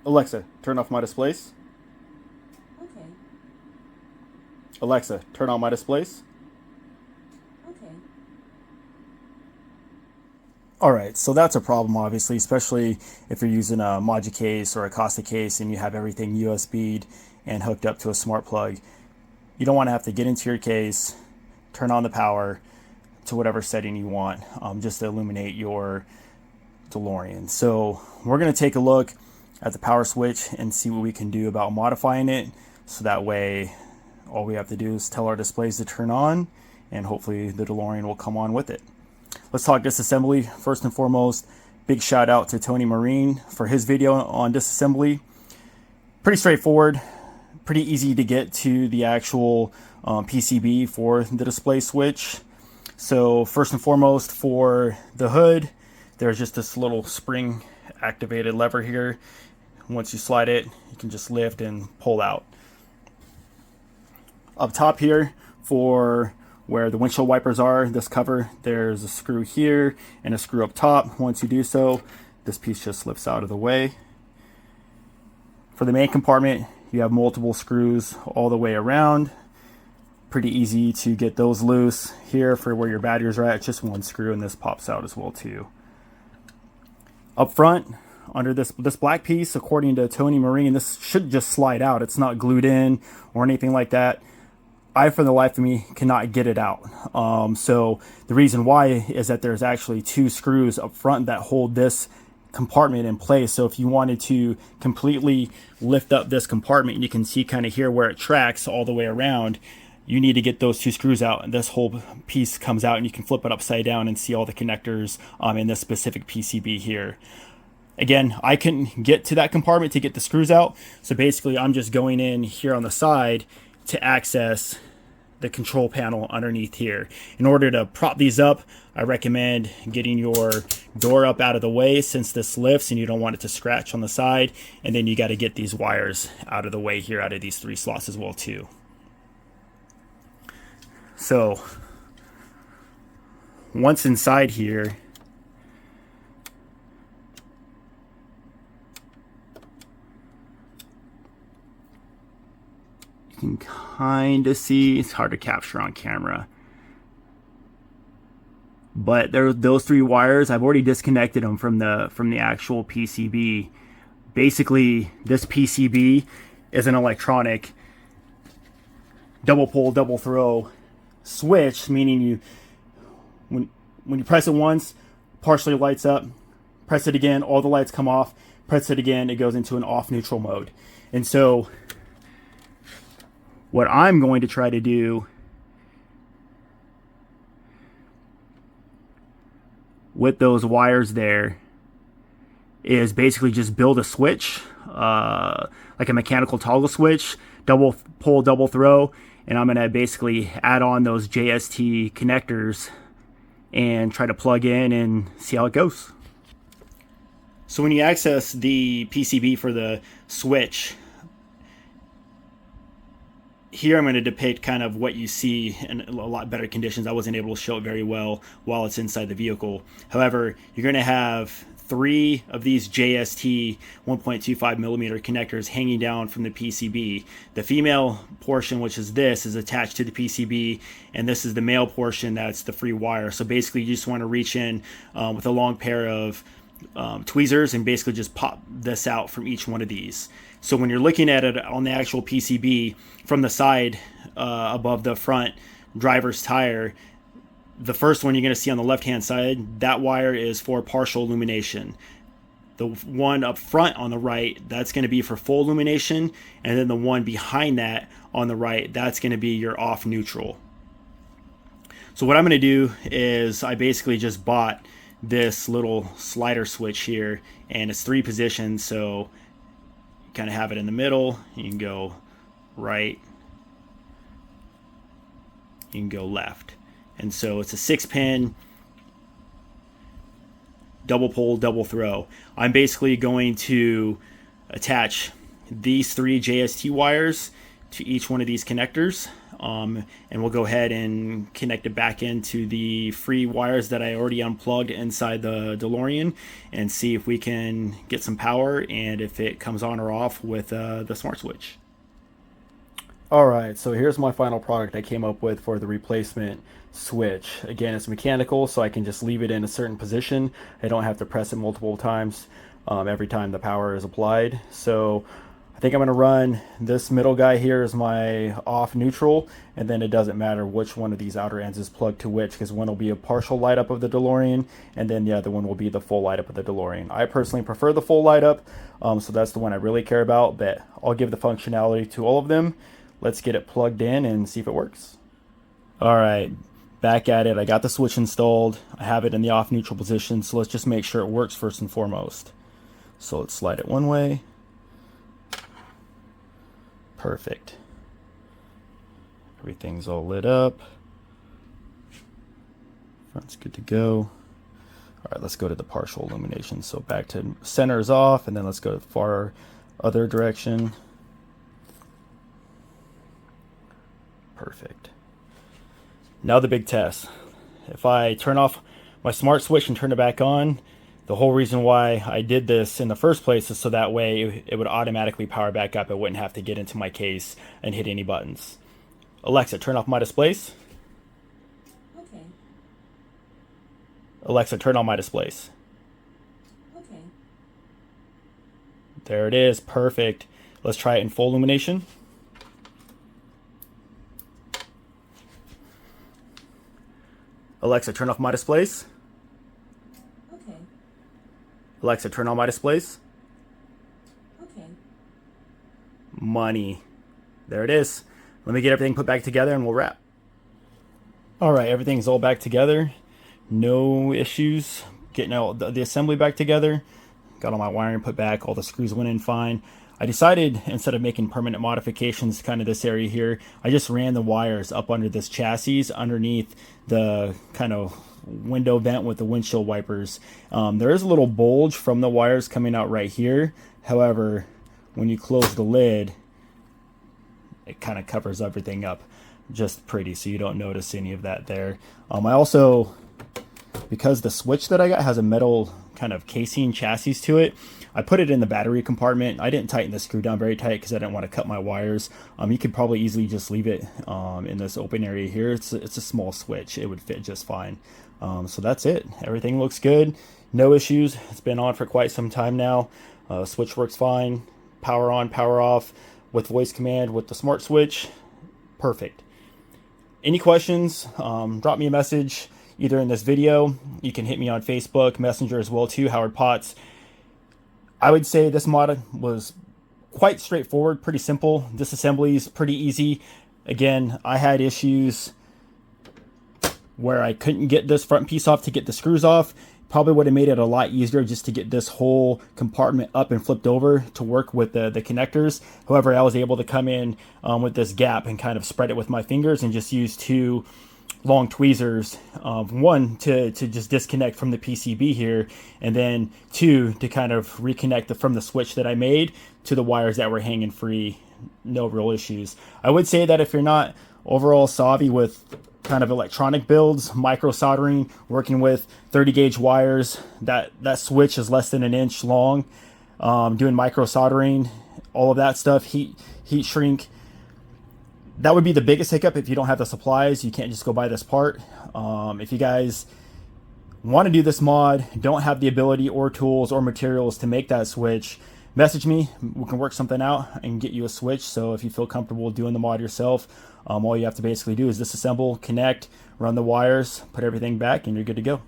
Alexa, turn off my displays. Okay. Alexa, turn on my displays. Okay. All right, so that's a problem, obviously, especially if you're using a Moducase or a Costa case and you have everything USB'd and hooked up to a smart plug. You don't want to have to get into your case, turn on the power to whatever setting you want, just to illuminate your DeLorean. So we're going to take a look at the power switch and see what we can do about modifying it, so that way all we have to do is tell our displays to turn on and hopefully the DeLorean will come on with it. Let's talk disassembly. First and foremost, big shout out to Tony Marine for his video on disassembly. Pretty straightforward, pretty easy to get to the actual PCB for the display switch. So first and foremost, for the hood, there's just this little spring activated lever here. Once you slide it, you can just lift and pull out. Up top here, for where the windshield wipers are, this cover, there's a screw here and a screw up top. Once you do so, this piece just lifts out of the way. For the main compartment, you have multiple screws all the way around. Pretty easy to get those loose. Here, for where your batteries are at, it's just one screw, and this pops out as well too. Up front, under this black piece, according to Tony Marine, this should just slide out. It's not glued in or anything like that. I, for the life of me, cannot get it out. So the reason why is that there's actually two screws up front that hold this compartment in place. So if you wanted to completely lift up this compartment, you can see kind of here where it tracks all the way around. You need to get those two screws out, and this whole piece comes out, and you can flip it upside down and see all the connectors in this specific PCB here. Again, I couldn't get to that compartment to get the screws out, so basically I'm just going in here on the side to access the control panel underneath here. In order to prop these up, I recommend getting your door up out of the way, since this lifts and you don't want it to scratch on the side, and then you got to get these wires out of the way here, out of these three slots as well too. So once inside here, you can kind of see, it's hard to capture on camera, but there, those three wires, I've already disconnected them from the actual PCB. Basically, this PCB is an electronic double pull, double throw switch, meaning you, when you press it once, partially lights up, press it again, all the lights come off, press it again, it goes into an off neutral mode. And so what I'm going to try to do with those wires there is basically just build a switch, like a mechanical toggle switch, double pull, double throw, and I'm going to basically add on those JST connectors and try to plug in and see how it goes. So when you access the PCB for the switch, here I'm going to depict kind of what you see in a lot better conditions. I wasn't able to show it very well while it's inside the vehicle. However, you're going to have three of these JST 1.25 millimeter connectors hanging down from the PCB. The female portion, which is this, is attached to the PCB, and this is the male portion, that's the free wire. So basically you just want to reach in with a long pair of tweezers and basically just pop this out from each one of these. So when you're looking at it on the actual PCB from the side above the front driver's tire, the first one you're going to see on the left hand side, that wire is for partial illumination. The one up front on the right, that's going to be for full illumination, and then the one behind that on the right, that's going to be your off neutral. So what I'm going to do is I basically just bought this little slider switch here, and it's 3 positions, so you kind of have it in the middle. You can go right, you can go left. And so it's a 6-pin double pull, double throw. I'm basically going to attach these 3 JST wires to each one of these connectors and we'll go ahead and connect it back into the free wires that I already unplugged inside the DeLorean and see if we can get some power and if it comes on or off with the smart switch. Alright, so here's my final product I came up with for the replacement switch. Again, it's mechanical, so I can just leave it in a certain position. I don't have to press it multiple times every time the power is applied. So I think I'm going to run this middle guy here as my off neutral, and then it doesn't matter which one of these outer ends is plugged to which, because one will be a partial light up of the DeLorean and then the other one will be the full light up of the DeLorean. I personally prefer the full light up, so that's the one I really care about, but I'll give the functionality to all of them. Let's get it plugged in and see if it works. Alright, back at it. I got the switch installed. I have it in the off neutral position, so let's just make sure it works first and foremost. So let's slide it one way. Perfect. Everything's all lit up. Front's good to go. Alright, let's go to the partial illumination. So back to center is off, and then let's go to the far other direction. Perfect. Now the big test. If I turn off my smart switch and turn it back on, the whole reason why I did this in the first place is so that way it would automatically power back up. I wouldn't have to get into my case and hit any buttons. Alexa, turn off my displays. Okay. Alexa, turn on my displays. Okay. There it is. Perfect. Let's try it in full illumination. Alexa, turn off my displays. Okay. Alexa, turn on my displays. Okay. Money. There it is. Let me get everything put back together and we'll wrap. Alright, everything's all back together. No issues getting all the assembly back together. Got all my wiring put back. All the screws went in fine. I decided, instead of making permanent modifications kind of this area here, I just ran the wires up under this chassis underneath the kind of window vent with the windshield wipers. There is a little bulge from the wires coming out right here. However, when you close the lid, it kind of covers everything up just pretty, so you don't notice any of that there. I also, because the switch that I got has a metal kind of casing chassis to it, I put it in the battery compartment. I didn't tighten the screw down very tight because I didn't want to cut my wires. You could probably easily just leave it in this open area here. It's a small switch. It would fit just fine. So that's it. Everything looks good. No issues. It's been on for quite some time now. Switch works fine. Power on, power off with voice command with the smart switch. Perfect. Any questions? Drop me a message either in this video. You can hit me on Facebook, Messenger as well too, Howard Potts. I would say this mod was quite straightforward, pretty simple. Disassembly is pretty easy. Again, I had issues where I couldn't get this front piece off to get the screws off. Probably would have made it a lot easier just to get this whole compartment up and flipped over to work with the connectors. However, I was able to come in with this gap and kind of spread it with my fingers and just use two long tweezers, one to just disconnect from the PCB here, and then two to kind of reconnect from the switch that I made to the wires that were hanging free. No real issues. I would say that if you're not overall savvy with kind of electronic builds, micro soldering, working with 30 gauge wires, that switch is less than an inch long, doing micro soldering, all of that stuff, heat shrink, that would be the biggest hiccup. If you don't have the supplies, you can't just go buy this part. If you guys want to do this mod, don't have the ability or tools or materials to make that switch, message me. We can work something out and get you a switch. So if you feel comfortable doing the mod yourself, all you have to basically do is disassemble, connect, run the wires, put everything back, and you're good to go.